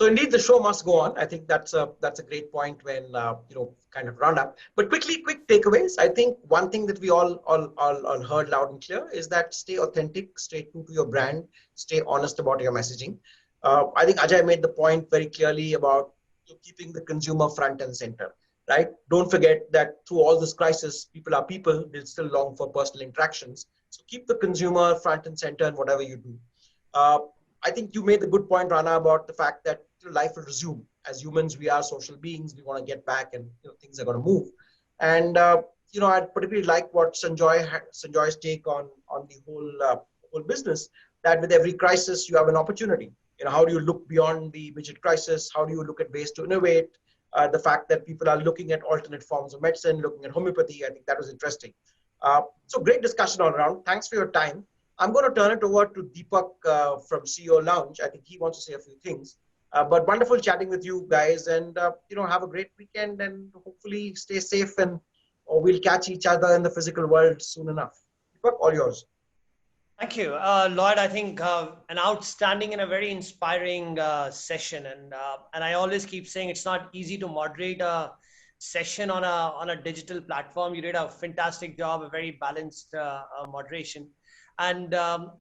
So indeed, the show must go on. I think that's a great point when kind of round up. But quick takeaways. I think one thing that we all heard loud and clear is that stay authentic, stay true to your brand, stay honest about your messaging. I think Ajay made the point very clearly about keeping the consumer front and center. Right? Don't forget that through all this crisis, people are people. They still long for personal interactions. So keep the consumer front and center in whatever you do. I think you made the good point, Rana, about the fact that life will resume. As humans, we are social beings. We want to get back, and things are going to move. And I particularly like what Sanjoy's take on the whole business. That with every crisis, you have an opportunity. How do you look beyond the immediate crisis? How do you look at ways to innovate? The fact that people are looking at alternate forms of medicine, looking at homeopathy, I think that was interesting. So great discussion all around. Thanks for your time. I'm going to turn it over to Deepak from CEO Lounge. I think he wants to say a few things. But wonderful chatting with you guys, and have a great weekend, and hopefully stay safe, and we'll catch each other in the physical world soon enough. Deepak, all yours. Thank you, Lloyd. I think an outstanding and a very inspiring session, and I always keep saying it's not easy to moderate a session on a digital platform. You did a fantastic job, a very balanced moderation, and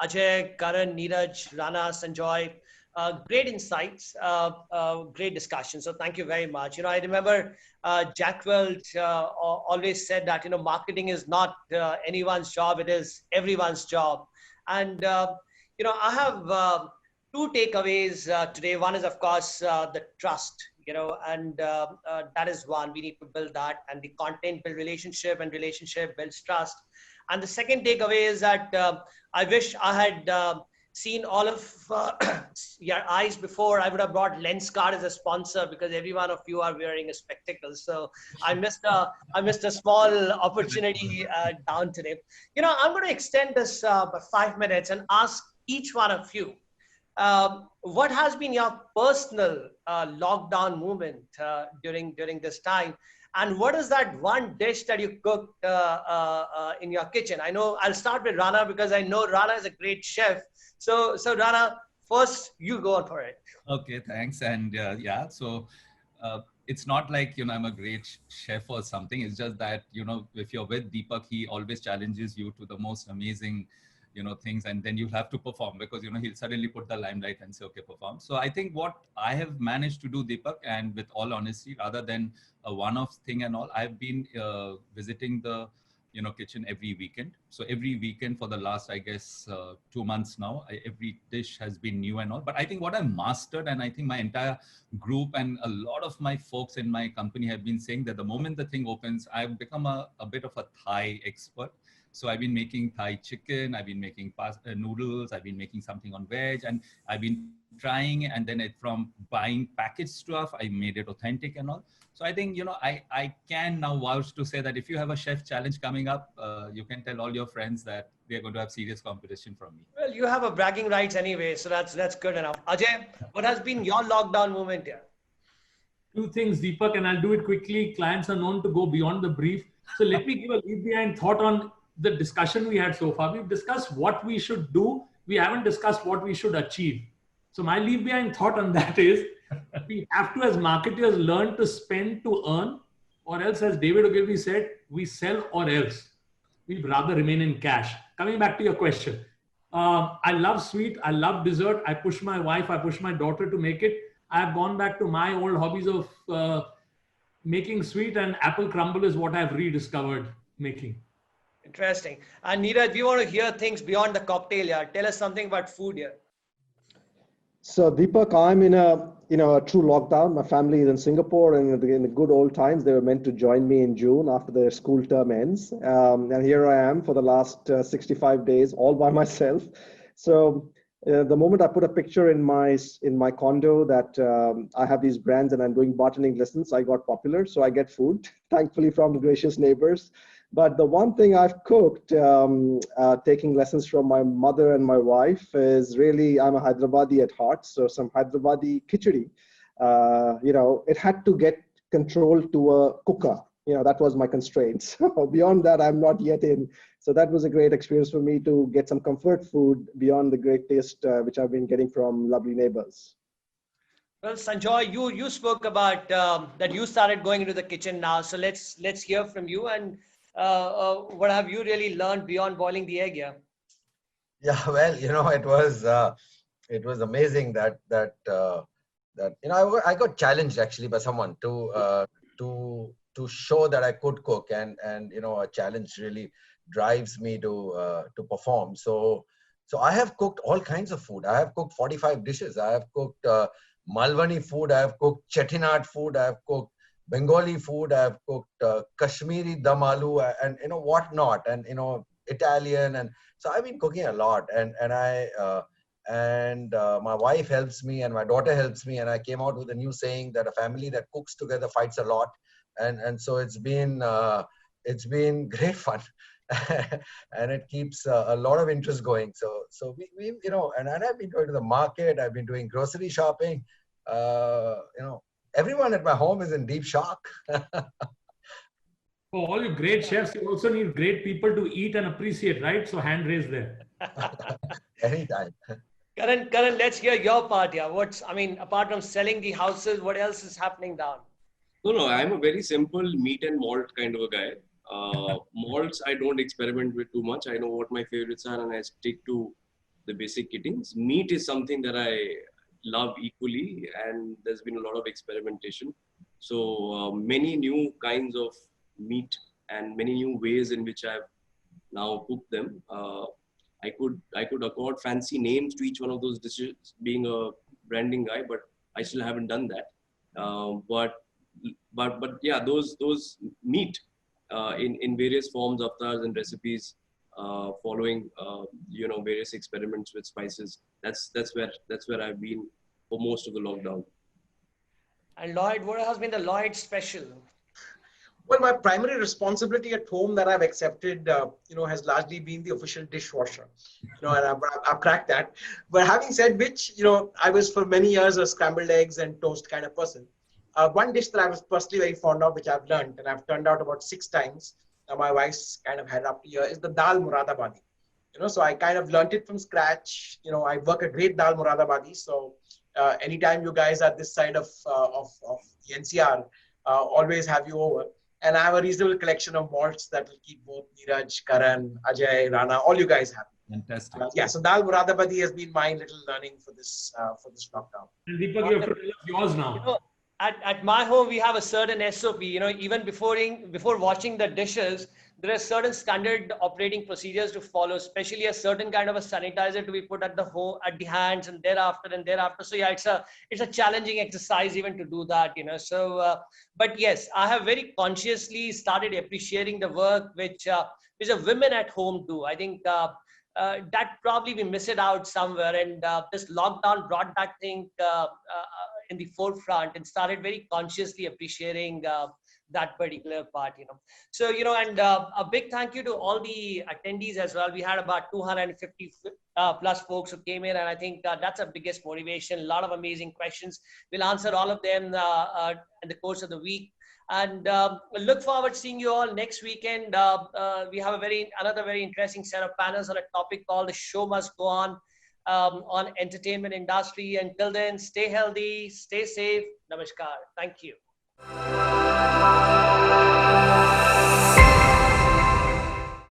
Ajay, Karan, Neeraj, Rana, Sanjoy, great insights, great discussion. So thank you very much. I remember Jack Welch always said that marketing is not anyone's job; it is everyone's job. And, I have two takeaways today. One is, of course, the trust, and that is one. We need to build that, and the content build relationship, and relationship builds trust. And the second takeaway is that I wish I had seen all of your eyes before. I would have brought Lenskart as a sponsor, because every one of you are wearing a spectacle. So I missed a small opportunity down today. I'm going to extend this by 5 minutes and ask each one of you, what has been your personal lockdown moment during this time? And what is that one dish that you cooked in your kitchen? I know I'll start with Rana, because I know Rana is a great chef. So Rana, first you go on for it. Okay, thanks. And so it's not like, I'm a great chef or something. It's just that, if you're with Deepak, he always challenges you to the most amazing, things, and then you have to perform, because, he'll suddenly put the limelight and say, okay, perform. So I think what I have managed to do, Deepak, and with all honesty, rather than a one-off thing and all, I've been visiting the kitchen every weekend. So every weekend for the last, I guess, 2 months now, every dish has been new and all. But I think what I mastered, and I think my entire group and a lot of my folks in my company have been saying, that the moment the thing opens, I've become a bit of a Thai expert. So I've been making Thai chicken, I've been making pasta, noodles, I've been making something on veg, and I've been trying, and then from buying packaged stuff, I made it authentic and all. So I think, I can now vouch to say that if you have a chef challenge coming up, you can tell all your friends that they're going to have serious competition from me. Well, you have a bragging rights anyway, so that's good enough. Ajay, what has been your lockdown moment here? Two things, Deepak, and I'll do it quickly. Clients are known to go beyond the brief. So let me give a leave behind thought on the discussion we had so far. We've discussed what we should do. We haven't discussed what we should achieve. So my leave behind thought on that is, we have to, as marketers, learn to spend to earn, or else, as David Ogilvy said, we sell or else. We'd rather remain in cash. Coming back to your question. I love sweet. I love dessert. I push my wife, I push my daughter to make it. I've gone back to my old hobbies of making sweet, and apple crumble is what I've rediscovered making. Interesting. And Neeraj, we want to hear things beyond the cocktail here. Tell us something about food here. So Deepak, I'm in a true lockdown. My family is in Singapore, and in the good old times, they were meant to join me in June after the school term ends. And here I am for the last 65 days, all by myself. So the moment I put a picture in my condo that I have these brands and I'm doing bartending lessons, I got popular. So I get food, thankfully, from gracious neighbors. But the one thing I've cooked, taking lessons from my mother and my wife, is really, I'm a Hyderabadi at heart. So some Hyderabadi khichdi, it had to get controlled to a cooker. That was my constraint. So beyond that, I'm not yet in. So that was a great experience for me to get some comfort food beyond the great taste, which I've been getting from lovely neighbors. Well, Sanjoy, you spoke about that you started going into the kitchen now. So let's hear from you, and what have you really learned beyond boiling the egg? Yeah. Yeah, well, it was amazing that I got challenged actually by someone to show that I could cook, and a challenge really drives me to perform. So I have cooked all kinds of food. I have cooked 45 dishes. I have cooked Malwani food. I have cooked Chettinad food. I have cooked Bengali food. I have cooked Kashmiri dum aloo, and whatnot, and Italian. And so I've been cooking a lot, and my wife helps me, and my daughter helps me, and I came out with a new saying that a family that cooks together fights a lot, and so it's been great fun, and it keeps a lot of interest going. So we and I've been going to the market, I've been doing grocery shopping. Everyone at my home is in deep shock. For all you great chefs, you also need great people to eat and appreciate, right? So hand raised there. Anytime. Karan, let's hear your part. Yeah. Apart from selling the houses, what else is happening down? No, I'm a very simple meat and malt kind of a guy. Malts, I don't experiment with too much. I know what my favorites are and I stick to the basic kittings. Meat is something that I love equally, and there's been a lot of experimentation. So many new kinds of meat and many new ways in which I've now cooked them. I could accord fancy names to each one of those dishes, being a branding guy, but I still haven't done that. But yeah, those meat in various forms, avatars and recipes, following various experiments with spices. That's where I've been for most of the lockdown. And Lloyd, what has been the Lloyd special? Well, my primary responsibility at home that I've accepted, has largely been the official dishwasher. And I've cracked that. But having said which, I was for many years a scrambled eggs and toast kind of person. One dish that I was personally very fond of, which I've learned and I've turned out about 6 times. My wife's kind of had up here is the dal muradabadi. So I kind of learned it from scratch. I work a great dal muradabadi. So anytime you guys are this side of the NCR, always have you over. And I have a reasonable collection of malts that will keep both Neeraj, Karan, Ajay, Rana, all you guys happy. Fantastic. So dal muradabadi has been my little learning for this lockdown. And Deepak, you have to tell us yours now. At my home, we have a certain SOP. Even before washing the dishes, there are certain standard operating procedures to follow, especially a certain kind of a sanitizer to be put at the hands and thereafter. So yeah, it's a challenging exercise even to do that. So, but yes, I have very consciously started appreciating the work which the women at home do. I think that probably we miss it out somewhere, and this lockdown brought that thing in the forefront and started very consciously appreciating that particular part. So and a big thank you to all the attendees as well. We had about 250 plus folks who came in, and I think that's our biggest motivation. A lot of amazing questions. We'll answer all of them in the course of the week. And look forward to seeing you all next weekend. We have another very interesting set of panels on a topic called "The Show Must Go on entertainment industry." Until then, stay healthy, stay safe. Namaskar. Thank you.